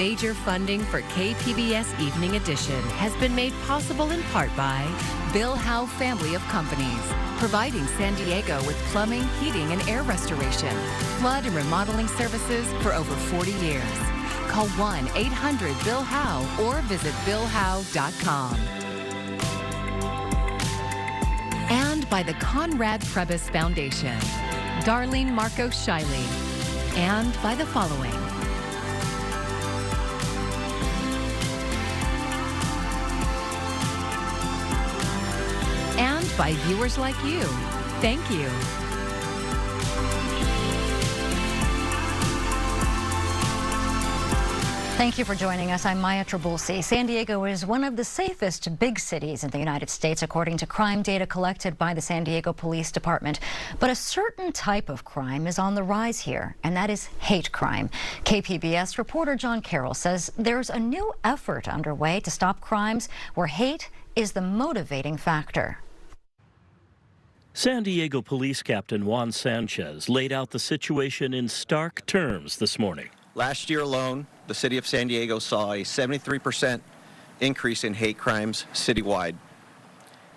Major funding for KPBS Evening Edition has been made possible in part by Bill Howe Family of Companies, providing San Diego with plumbing, heating, and air restoration, flood and remodeling services for over 40 years. Call 1-800-BILL-HOWE or visit billhowe.com. And by the Conrad Trebas Foundation, Darlene Marcos Shiley, and by the following. And by viewers like you. Thank you. Thank you for joining us. I'm Maya Trabulsi. San Diego is one of the safest big cities in the United States, according to crime data collected by the San Diego Police Department. But a certain type of crime is on the rise here, and that is hate crime. KPBS reporter John Carroll says there's a new effort underway to stop crimes where hate is the motivating factor. San Diego Police Captain Juan Sanchez laid out the situation in stark terms this morning. Last year alone, the city of San Diego saw a 73% increase in hate crimes citywide.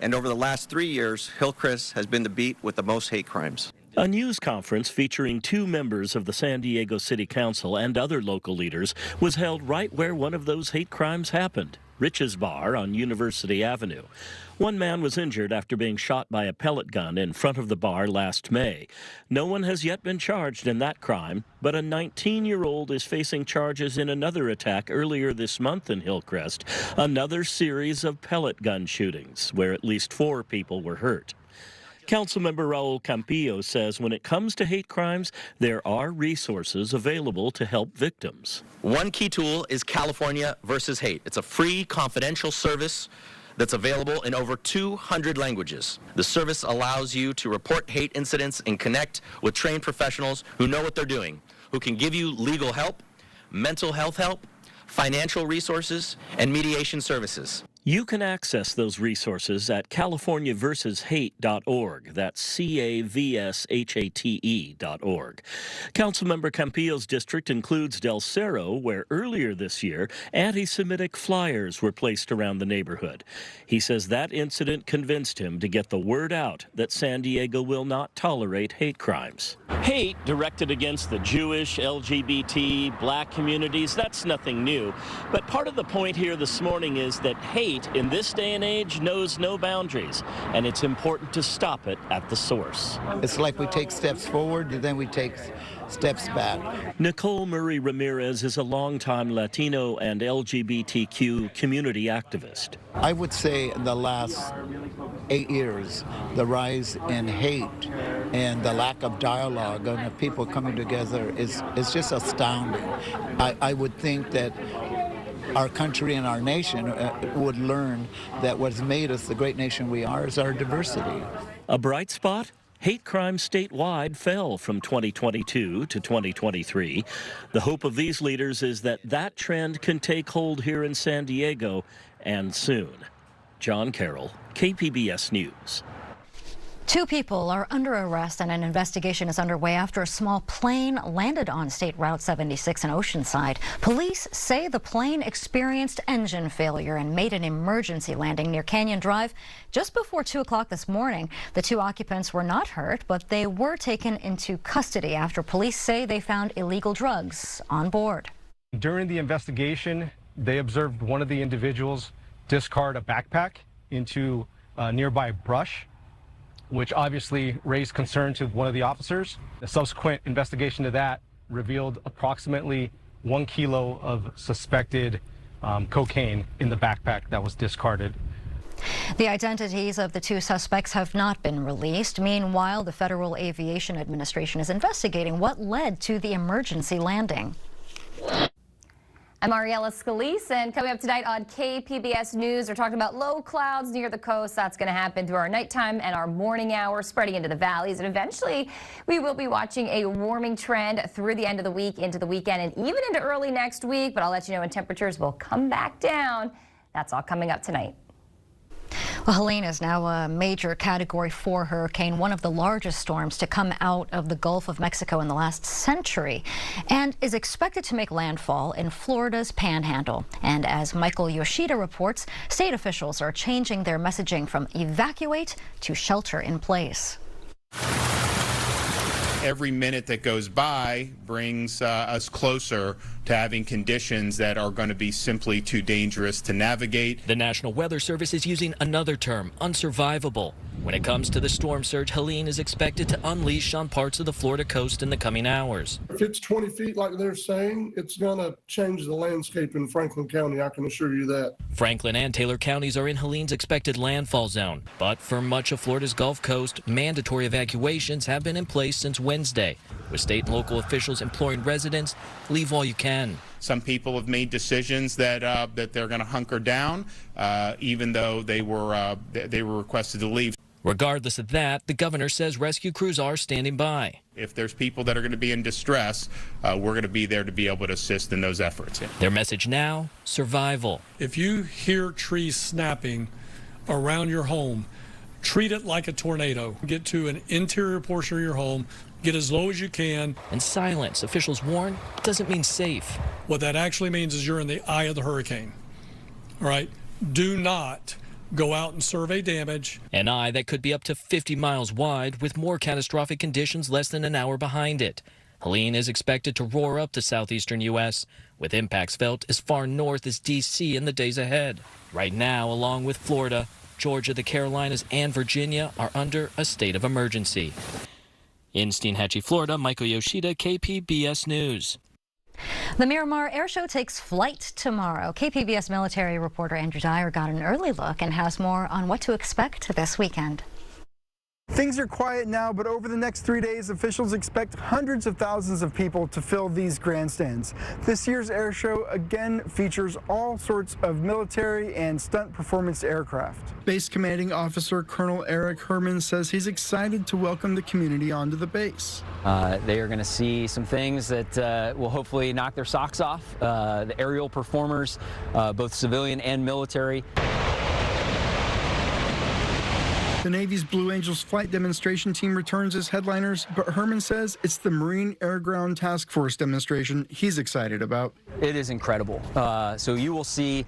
And over the last 3 years, Hillcrest has been the beat with the most hate crimes. A news conference featuring 2 members of the San Diego City Council and other local leaders was held right where one of those hate crimes happened, Rich's Bar on University Avenue. One man was injured after being shot by a pellet gun in front of the bar last May. No one has yet been charged in that crime, but a 19-year-old is facing charges in another attack earlier this month in Hillcrest, another series of pellet gun shootings where at least 4 people were hurt. Councilmember Raul Campillo says when it comes to hate crimes, there are resources available to help victims. One key tool is California versus Hate. It's a free, confidential service that's available in over 200 languages. The service allows you to report hate incidents and connect with trained professionals who know what they're doing, who can give you legal help, mental health help, financial resources, and mediation services. You can access those resources at californiaversushate.org. That's CAVSHATE.org. Councilmember Campillo's district includes Del Cerro, where earlier this year, anti-Semitic flyers were placed around the neighborhood. He says that incident convinced him to get the word out that San Diego will not tolerate hate crimes. Hate directed against the Jewish, LGBT, black communities, that's nothing new. But part of the point here this morning is that hate in this day and age knows no boundaries, and it's important to stop it at the source. It's like we take steps forward, and then we take steps back. Nicole Murray Ramirez is a longtime Latino and LGBTQ community activist. I would say in the last 8 years, the rise in hate and the lack of dialogue and of people coming together is just astounding. I would think that our country and our nation would learn that what's made us the great nation we are is our diversity. A bright spot? Hate crimes statewide fell from 2022 to 2023. The hope of these leaders is that that trend can take hold here in San Diego, and soon. John Carroll, KPBS News. 2 people are under arrest and an investigation is underway after a small plane landed on State Route 76 in Oceanside. Police say the plane experienced engine failure and made an emergency landing near Canyon Drive just before 2 o'clock this morning. The 2 occupants were not hurt, but they were taken into custody after police say they found illegal drugs on board. During the investigation, they observed one of the individuals discard a backpack into nearby brush, which obviously raised concern to one of the officers. The subsequent investigation to that revealed approximately 1 kilo of suspected cocaine in the backpack that was discarded. The identities of the 2 suspects have not been released. Meanwhile, the Federal Aviation Administration is investigating what led to the emergency landing. I'm Ariella Scalise, and coming up tonight on KPBS News, we're talking about low clouds near the coast. That's going to happen through our nighttime and our morning hours, spreading into the valleys. And eventually, we will be watching a warming trend through the end of the week, into the weekend, and even into early next week. But I'll let you know when temperatures will come back down. That's all coming up tonight. Well, Helene is now a major Category 4 hurricane, one of the largest storms to come out of the Gulf of Mexico in the last century, and is expected to make landfall in Florida's Panhandle. And as Michael Yoshida reports, state officials are changing their messaging from evacuate to shelter in place. Every minute that goes by brings us closer to having conditions that are going to be simply too dangerous to navigate. The National Weather Service is using another term, unsurvivable. When it comes to the storm surge, Helene is expected to unleash on parts of the Florida coast in the coming hours. If it's 20 feet like they're saying, it's going to change the landscape in Franklin County, I can assure you that. Franklin and Taylor counties are in Helene's expected landfall zone. But for much of Florida's Gulf Coast, mandatory evacuations have been in place since Wednesday, with state and local officials imploring residents, leave while you can. Some people have made decisions that they're going to hunker down, even though they were requested to leave. Regardless of that, the governor says rescue crews are standing by. If there's people that are going to be in distress, we're going to be there to be able to assist in those efforts. Their message now, survival. If you hear trees snapping around your home, treat it like a tornado. Get to an interior portion of your home, get as low as you can. And silence, officials warn, doesn't mean safe. What that actually means is you're in the eye of the hurricane. All right? Do not go out and survey damage. An eye that could be up to 50 miles wide, with more catastrophic conditions less than an hour behind it. Helene is expected to roar up the southeastern U.S., with impacts felt as far north as D.C. in the days ahead. Right now, along with Florida, Georgia, the Carolinas, and Virginia are under a state of emergency. In Steinhatchee, Florida, Michael Yoshida, KPBS News. The Miramar Air Show takes flight tomorrow. KPBS military reporter Andrew Dyer got an early look and has more on what to expect this weekend. Things are quiet now, but over the next 3 days, officials expect hundreds of thousands of people to fill these grandstands. This year's air show again features all sorts of military and stunt performance aircraft. Base Commanding Officer Colonel Eric Herman says he's excited to welcome the community onto the base. They are going to see some things that will hopefully knock their socks off. The aerial performers, both civilian and military. The Navy's Blue Angels flight demonstration team returns as headliners, but Herman says it's the Marine Air Ground Task Force demonstration he's excited about. It is incredible. So you will see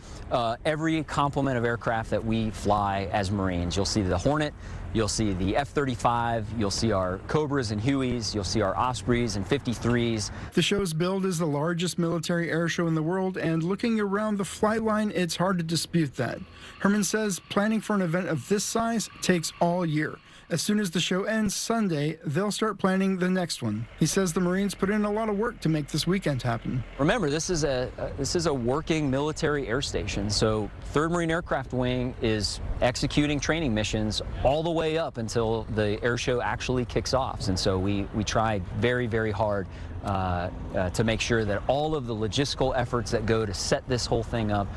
every complement of aircraft that we fly as Marines. You'll see the Hornet, you'll see the F-35, you'll see our Cobras and Hueys, you'll see our Ospreys and 53s. The show's billed as the largest military air show in the world, and looking around the flight line, it's hard to dispute that. Herman says planning for an event of this size takes all year. As soon as the show ends Sunday, they'll start planning the next one. He says the Marines put in a lot of work to make this weekend happen. Remember, this is a working military air station, so 3rd Marine Aircraft Wing is executing training missions all the way up until the air show actually kicks off. And so we tried very, very hard to make sure that all of the logistical efforts that go to set this whole thing up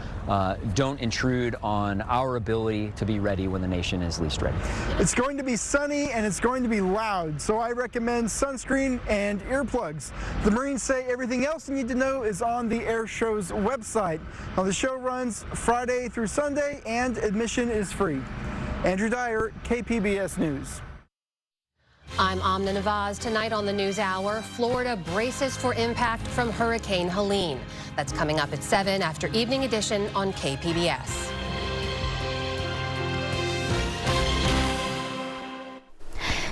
don't intrude on our ability to be ready when the nation is least ready. It's going to be sunny and it's going to be loud, so I recommend sunscreen and earplugs. The Marines say everything else you need to know is on the air show's website. Now, the show runs Friday through Sunday and admission is free. Andrew Dyer, KPBS News. I'm Amna Nawaz. Tonight on the News Hour, Florida braces for impact from Hurricane Helene. That's coming up at 7 after Evening Edition on KPBS.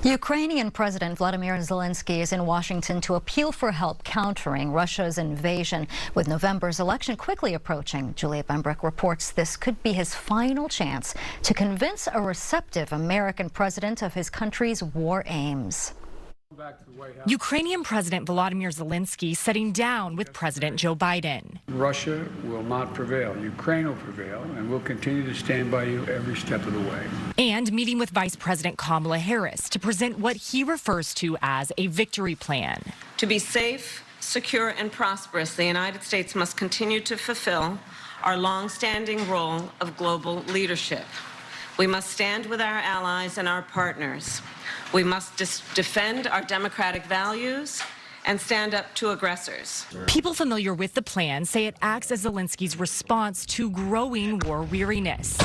Ukrainian President Vladimir Zelensky is in Washington to appeal for help countering Russia's invasion. With November's election quickly approaching, Julia Bembrick reports this could be his final chance to convince a receptive American president of his country's war aims. Ukrainian President Volodymyr Zelensky sitting down with President Joe Biden. Russia will not prevail. Ukraine will prevail, and we'll continue to stand by you every step of the way. And meeting with Vice President Kamala Harris to present what he refers to as a victory plan. To be safe, secure, and prosperous, the United States must continue to fulfill our long-standing role of global leadership. We must stand with our allies and our partners. We must defend our democratic values and stand up to aggressors. People familiar with the plan say it acts as Zelensky's response to growing war weariness.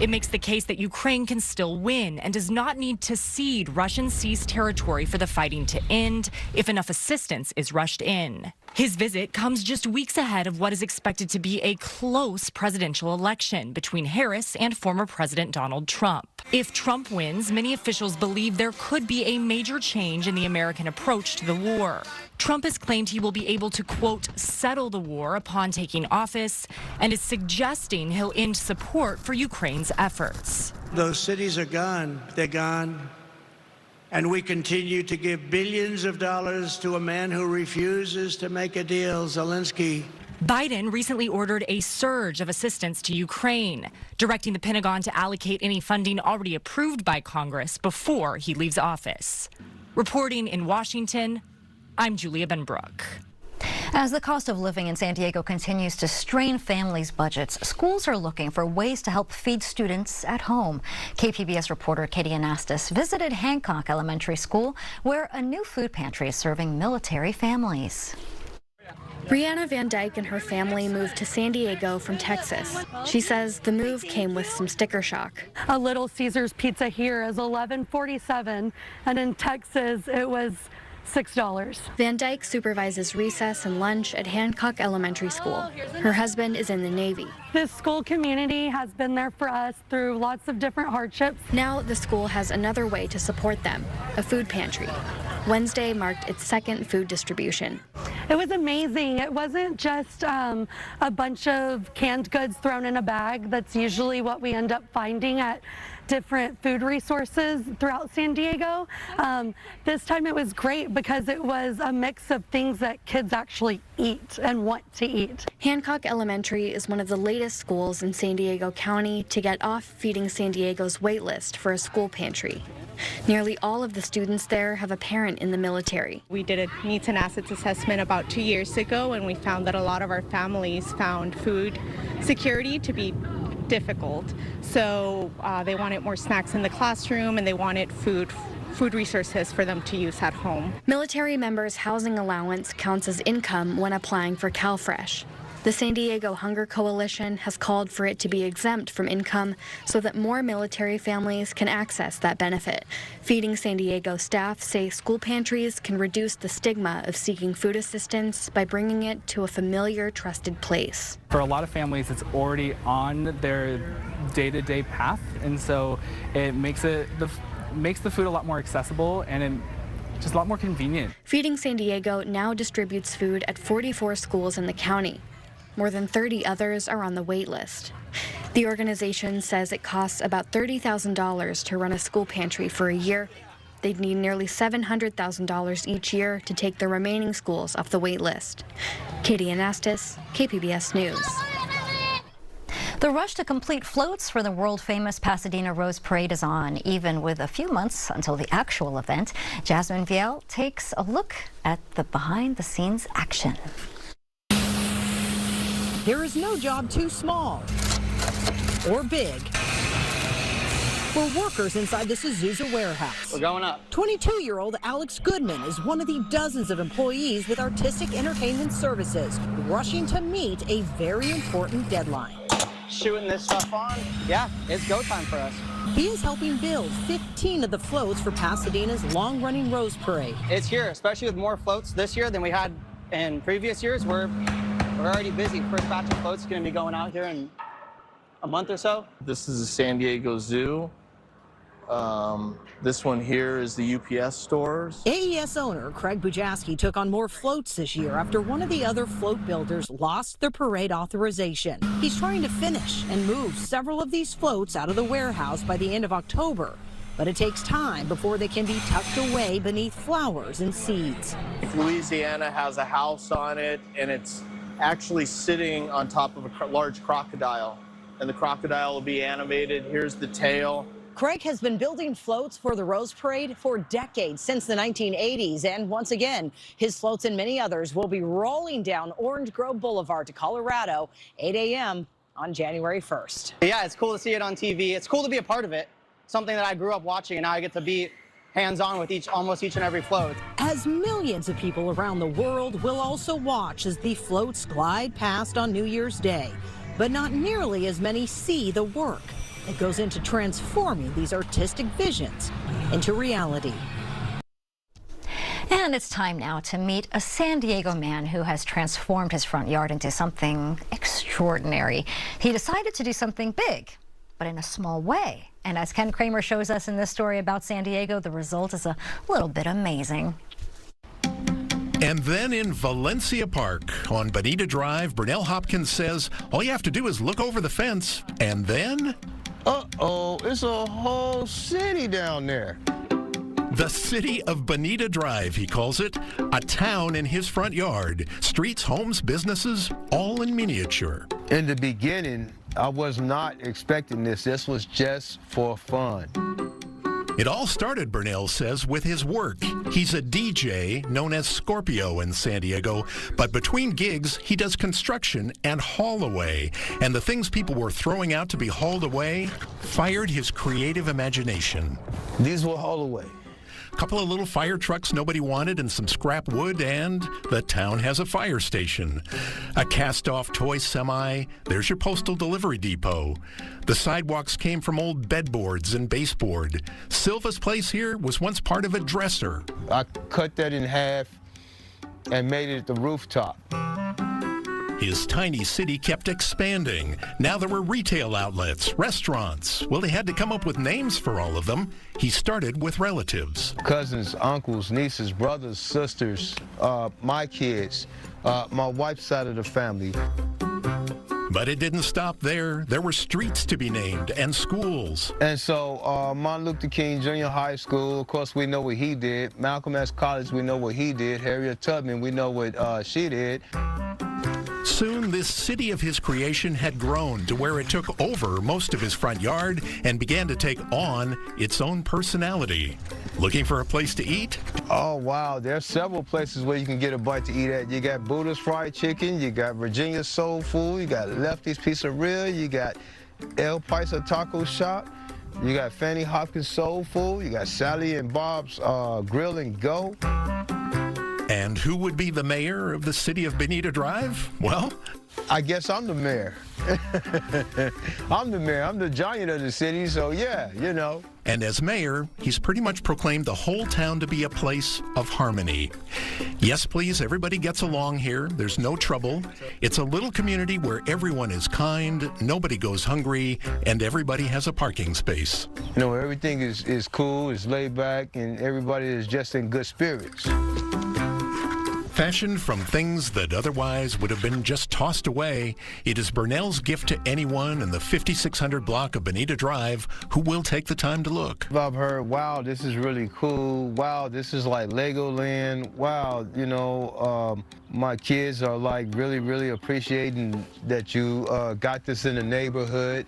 It makes the case that Ukraine can still win and does not need to cede Russian-seized territory for the fighting to end if enough assistance is rushed in. His visit comes just weeks ahead of what is expected to be a close presidential election between Harris and former President Donald Trump. If Trump wins, many officials believe there could be a major change in the American approach to the war. Trump has claimed he will be able to, quote, settle the war upon taking office, and is suggesting he'll end support for Ukraine's efforts. Those cities are gone. They're gone. And we continue to give billions of dollars to a man who refuses to make a deal, Zelensky. Biden recently ordered a surge of assistance to Ukraine, directing the Pentagon to allocate any funding already approved by Congress before he leaves office. Reporting in Washington, I'm Julia Benbrook. As the cost of living in San Diego continues to strain families' budgets, schools are looking for ways to help feed students at home. KPBS reporter Katie Anastas visited Hancock Elementary School, where a new food pantry is serving military families. Brianna Van Dyke and her family moved to San Diego from Texas. She says the move came with some sticker shock. A Little Caesars pizza here is $11.47, and in Texas it was $6. Van Dyke supervises recess and lunch at Hancock Elementary School. Her husband is in the Navy. This school community has been there for us through lots of different hardships. Now the school has another way to support them, a food pantry. Wednesday marked its second food distribution. It was amazing. It wasn't just a bunch of canned goods thrown in a bag. That's usually what we end up finding at different food resources throughout San Diego. This time it was great because it was a mix of things that kids actually eat and want to eat. Hancock Elementary is one of the latest schools in San Diego County to get off Feeding San Diego's wait list for a school pantry. Nearly all of the students there have a parent in the military. We did a needs and assets assessment about 2 years ago, and we found that a lot of our families found food security to be difficult. So they wanted more snacks in the classroom, and they wanted food resources for them to use at home. Military members' housing allowance counts as income when applying for CalFresh. The San Diego Hunger Coalition has called for it to be exempt from income so that more military families can access that benefit. Feeding San Diego staff say school pantries can reduce the stigma of seeking food assistance by bringing it to a familiar, trusted place. For a lot of families, it's already on their day-to-day path, and so it makes the food a lot more accessible and just a lot more convenient. Feeding San Diego now distributes food at 44 schools in the county. More than 30 others are on the wait list. The organization says it costs about $30,000 to run a school pantry for a year. They'd need nearly $700,000 each year to take the remaining schools off the wait list. Katie Anastas, KPBS News. The rush to complete floats for the world-famous Pasadena Rose Parade is on, even with a few months until the actual event. Jasmine Viel takes a look at the behind-the-scenes action. There is no job too small or big for workers inside the Suzusa warehouse. We're going up. 22-year-old Alex Goodman is one of the dozens of employees with Artistic Entertainment Services rushing to meet a very important deadline. Shooting this stuff on, yeah, it's go time for us. He is helping build 15 of the floats for Pasadena's long-running Rose Parade. It's here, especially with more floats this year than we had in previous years. We're already busy. First batch of floats is going to be going out here in a month or so. This is the San Diego Zoo. This one here is the UPS stores. AES owner Craig Bujaski took on more floats this year after one of the other float builders lost their parade authorization. He's trying to finish and move several of these floats out of the warehouse by the end of October. But it takes time before they can be tucked away beneath flowers and seeds. Louisiana has a house on it, and it's actually sitting on top of a large crocodile, and the crocodile will be animated. Here's the tail. Craig has been building floats for the Rose Parade for decades, since the 1980s, and once again, his floats and many others will be rolling down Orange Grove Boulevard to Colorado, 8 a.m. on January 1st. Yeah, it's cool to see it on TV. It's cool to be a part of it, something that I grew up watching, and now I get to be hands-on with almost each and every float. As millions of people around the world will also watch as the floats glide past on New Year's Day, but not nearly as many see the work. that goes into transforming these artistic visions into reality. And it's time now to meet a San Diego man who has transformed his front yard into something extraordinary. He decided to do something big, but in a small way. And as Ken Kramer shows us in this story about San Diego, the result is a little bit amazing. And then in Valencia Park on Bonita Drive, Burnell Hopkins says all you have to do is look over the fence, and then... Uh-oh, it's a whole city down there. The city of Bonita Drive, he calls it, a town in his front yard. Streets, homes, businesses, all in miniature. In the beginning, I was not expecting this. This was just for fun. It all started, Burnell says, with his work. He's a DJ known as Scorpio in San Diego, but between gigs, he does construction and haul away. And the things people were throwing out to be hauled away fired his creative imagination. These were hauled away. A couple of little fire trucks nobody wanted and some scrap wood, and the town has a fire station. A cast-off toy semi, there's your postal delivery depot. The sidewalks came from old bedboards and baseboard. Silva's place here was once part of a dresser. I cut that in half and made it the rooftop. His tiny city kept expanding. Now there were retail outlets, restaurants. Well, he had to come up with names for all of them. He started with relatives. Cousins, uncles, nieces, brothers, sisters, my kids, my wife's side of the family. But it didn't stop there. There were streets to be named and schools. And so Martin Luther King Junior High School, of course, we know what he did. Malcolm X College, we know what he did. Harriet Tubman, we know what she did. Soon, this city of his creation had grown to where it took over most of his front yard and began to take on its own personality. Looking for a place to eat? Oh, wow. There's several places where you can get a bite to eat at. You got Buddha's Fried Chicken, you got Virginia Soul Food, you got Lefty's Pizzeria, you got El Paisa Taco Shop, you got Fanny Hopkins Soul Food, you got Sally and Bob's Grill and Go. And who would be the mayor of the city of Bonita Drive? Well, I guess I'm the mayor. I'm the mayor. I'm the giant of the city, so yeah, you know. And as mayor, he's pretty much proclaimed the whole town to be a place of harmony. Yes, please, everybody gets along here. There's no trouble. It's a little community where everyone is kind, nobody goes hungry, and everybody has a parking space. You know, everything is cool, is laid back, and everybody is just in good spirits. Fashioned from things that otherwise would have been just tossed away, it is Burnell's gift to anyone in the 5600 block of Bonita Drive who will take the time to look. I've heard, wow, this is really cool. Wow, this is like Legoland. Wow, you know, my kids are like really, really appreciating that you got this in the neighborhood.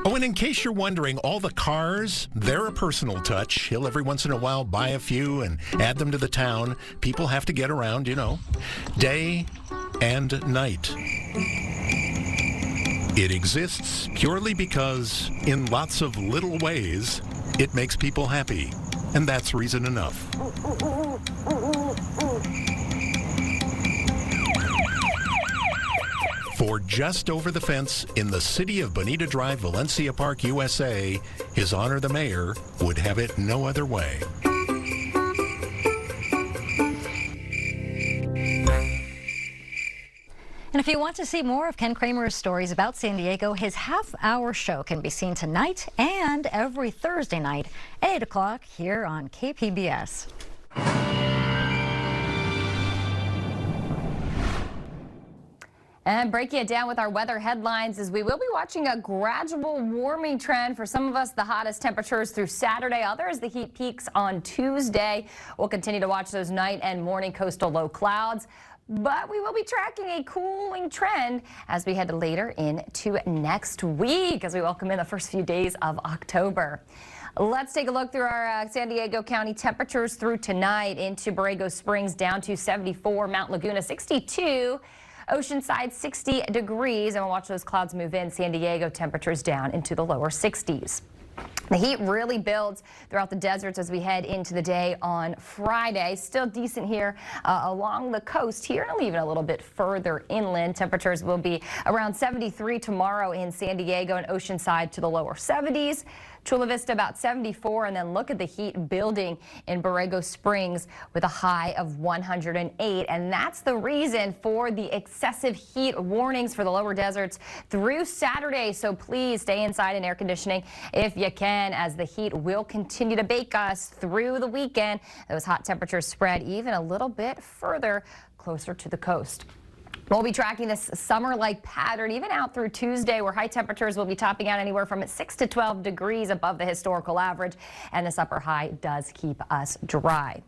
Oh, and in case you're wondering, all the cars, they're a personal touch. He'll every once in a while buy a few and add them to the town. People have to get around, you know, day and night. It exists purely because, in lots of little ways, it makes people happy. And that's reason enough. For just over the fence in the city of Bonita Drive, Valencia Park, USA, His Honor the Mayor would have it no other way. And if you want to see more of Ken Kramer's stories about San Diego, his half-hour show can be seen tonight and every Thursday night at 8 o'clock here on KPBS. And breaking it down with our weather headlines, as we will be watching a gradual warming trend. For some of us, the hottest temperatures through Saturday. Others, the heat peaks on Tuesday. We'll continue to watch those night and morning coastal low clouds. But we will be tracking a cooling trend as we head later into next week as we welcome in the first few days of October. Let's take a look through our San Diego County temperatures through tonight. Into Borrego Springs down to 74, Mount Laguna 62. Oceanside 60 degrees, and we'll watch those clouds move in. San Diego temperatures down into the lower 60s. The heat really builds throughout the deserts as we head into the day on Friday. Still decent here along the coast here, and even a little bit further inland. Temperatures will be around 73 tomorrow in San Diego and Oceanside to the lower 70s. Chula Vista about 74, and then look at the heat building in Borrego Springs with a high of 108. And that's the reason for the excessive heat warnings for the lower deserts through Saturday. So please stay inside in air conditioning if you can, as the heat will continue to bake us through the weekend. Those hot temperatures spread even a little bit further closer to the coast. We'll be tracking this summer-like pattern even out through Tuesday, where high temperatures will be topping out anywhere from 6 to 12 degrees above the historical average, and this upper high does keep us dry.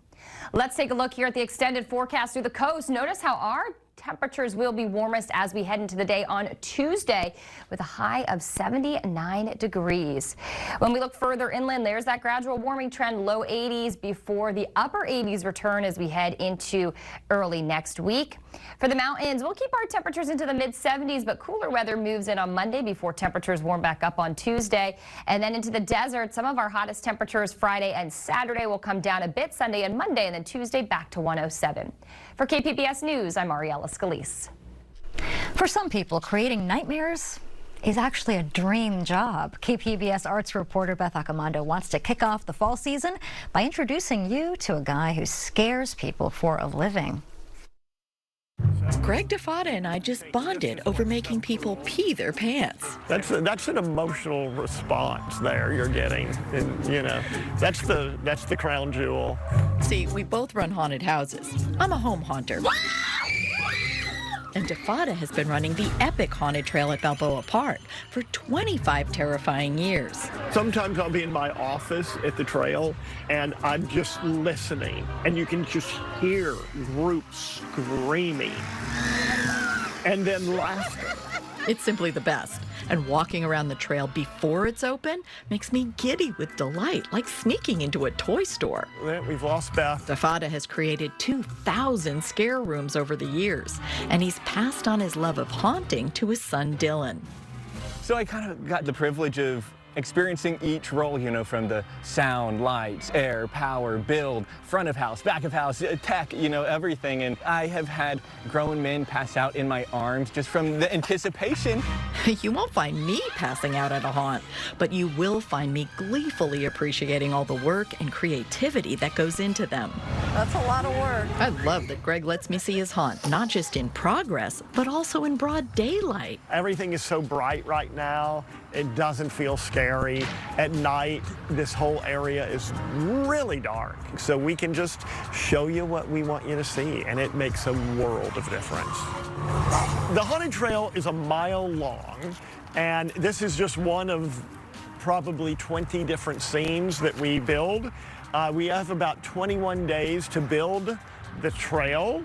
Let's take a look here at the extended forecast through the coast. Notice how our temperatures will be warmest as we head into the day on Tuesday with a high of 79 degrees. When we look further inland, there's that gradual warming trend, low 80s before the upper 80s return as we head into early next week. For the mountains, we'll keep our temperatures into the mid 70s, but cooler weather moves in on Monday before temperatures warm back up on Tuesday. And then into the desert, some of our hottest temperatures Friday and Saturday will come down a bit Sunday and Monday, and then Tuesday back to 107. For KPBS News, I'm Mariella Scalise. For some people, creating nightmares is actually a dream job. KPBS arts reporter Beth Accomando wants to kick off the fall season by introducing you to a guy who scares people for a living. Greg DeFada and I just bonded over making people pee their pants. That's an emotional response there you're getting, and you know, that's the crown jewel. See, we both run haunted houses. I'm a home haunter. And DeFada has been running the epic haunted trail at Balboa Park for 25 terrifying years. Sometimes I'll be in my office at the trail and I'm just listening, and you can just hear groups screaming and then laughter. It's simply the best. And walking around the trail before it's open makes me giddy with delight, like sneaking into a toy store. We've lost Beth. DeFada has created 2,000 scare rooms over the years, and he's passed on his love of haunting to his son, Dylan. So I kind of got the privilege of experiencing each role, you know, from the sound, lights, air, power, build, front of house, back of house, tech, you know, everything. And I have had grown men pass out in my arms just from the anticipation. You won't find me passing out at a haunt, but you will find me gleefully appreciating all the work and creativity that goes into them. That's a lot of work. I love that Greg lets me see his haunt, not just in progress, but also in broad daylight. Everything is so bright right now. It doesn't feel scary. At night, this whole area is really dark. So we can just show you what we want you to see, and it makes a world of difference. The haunted trail is a mile long, and this is just one of probably 20 different scenes that we build. We have about 21 days to build the trail.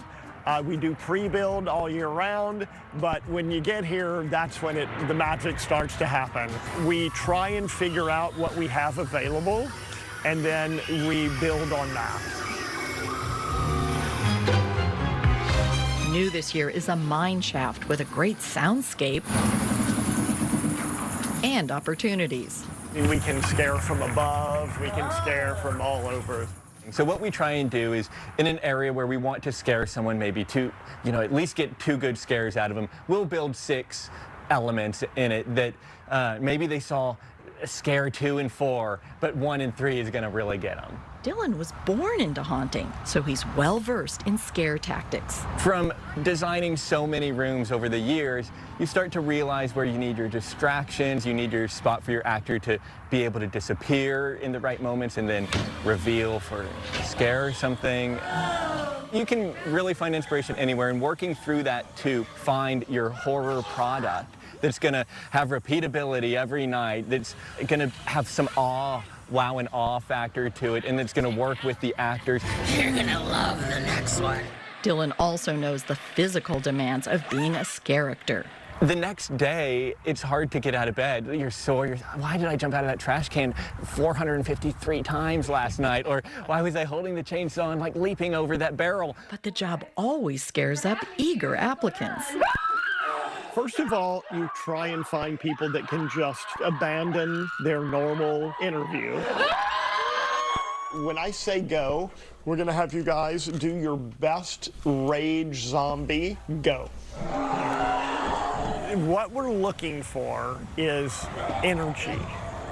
We do pre-build all year round, but when you get here, that's when the magic starts to happen. We try and figure out what we have available, and then we build on that. New this year is a mine shaft with a great soundscape and opportunities. We can scare from above, we can scare from all over. So what we try and do is, in an area where we want to scare someone, maybe at least get 2 good scares out of them, we'll build 6 elements in it that maybe they saw scare 2 and 4, but 1 and 3 is going to really get them. Dylan was born into haunting, so he's well-versed in scare tactics. From designing so many rooms over the years, you start to realize where you need your distractions, you need your spot for your actor to be able to disappear in the right moments and then reveal for scare or something. You can really find inspiration anywhere, and working through that to find your horror product that's going to have repeatability every night, that's going to have some wow and awe factor to it, and it's going to work with the actors. You're going to love the next one. Dylan also knows the physical demands of being a scare-actor. The next day, it's hard to get out of bed. You're sore. Why did I jump out of that trash can 453 times last night? Or why was I holding the chainsaw and like leaping over that barrel? But the job always scares up eager applicants. First of all, you try and find people that can just abandon their normal interview. When I say go, we're going to have you guys do your best rage zombie. Go. What we're looking for is energy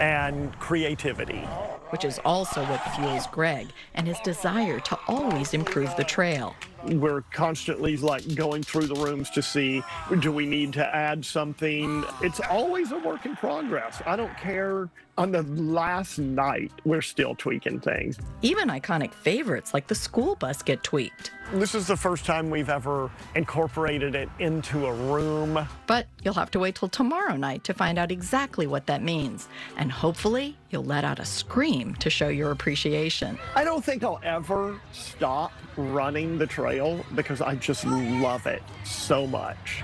and creativity. Which is also what fuels Greg and his desire to always improve the trail. We're constantly going through the rooms to see, do we need to add something? It's always a work in progress. I don't care. On the last night, we're still tweaking things. Even iconic favorites like the school bus get tweaked. This is the first time we've ever incorporated it into a room. But you'll have to wait till tomorrow night to find out exactly what that means. And hopefully, you'll let out a scream to show your appreciation. I don't think I'll ever stop running the trail because I just love it so much.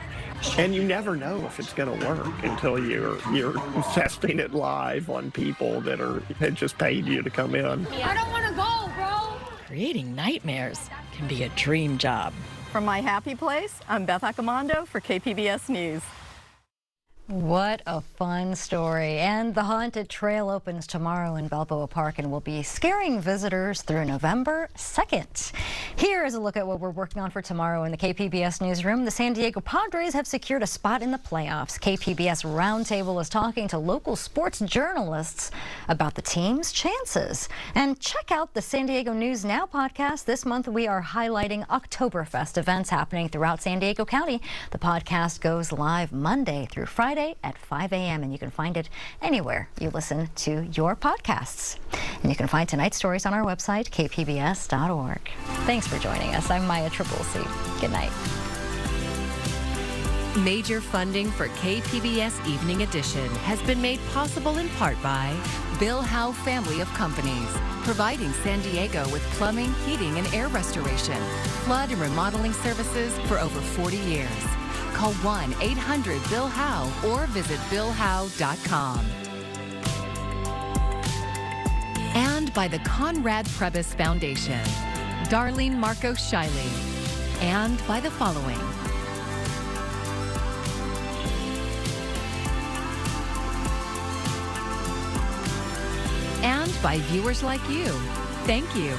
And you never know if it's going to work until you're testing it live on people that had just paid you to come in. I don't want to go, bro. Creating nightmares can be a dream job. From my happy place, I'm Beth Accomando for KPBS News. What a fun story. And the Haunted Trail opens tomorrow in Balboa Park and will be scaring visitors through November 2nd. Here is a look at what we're working on for tomorrow in the KPBS newsroom. The San Diego Padres have secured a spot in the playoffs. KPBS Roundtable is talking to local sports journalists about the team's chances. And check out the San Diego News Now podcast. This month we are highlighting Oktoberfest events happening throughout San Diego County. The podcast goes live Monday through Friday at 5 a.m. and you can find it anywhere you listen to your podcasts. And you can find tonight's stories on our website, kpbs.org. Thanks for joining us. I'm Maya Triple C. Good night. Major funding for KPBS Evening Edition has been made possible in part by Bill Howe Family of Companies, providing San Diego with plumbing, heating, and air restoration, flood and remodeling services for over 40 years. Call 1-800-BILL-HOWE or visit BillHowe.com. And by the Conrad Prebys Foundation, Darlene Marcos Shiley. And by the following. And by viewers like you. Thank you.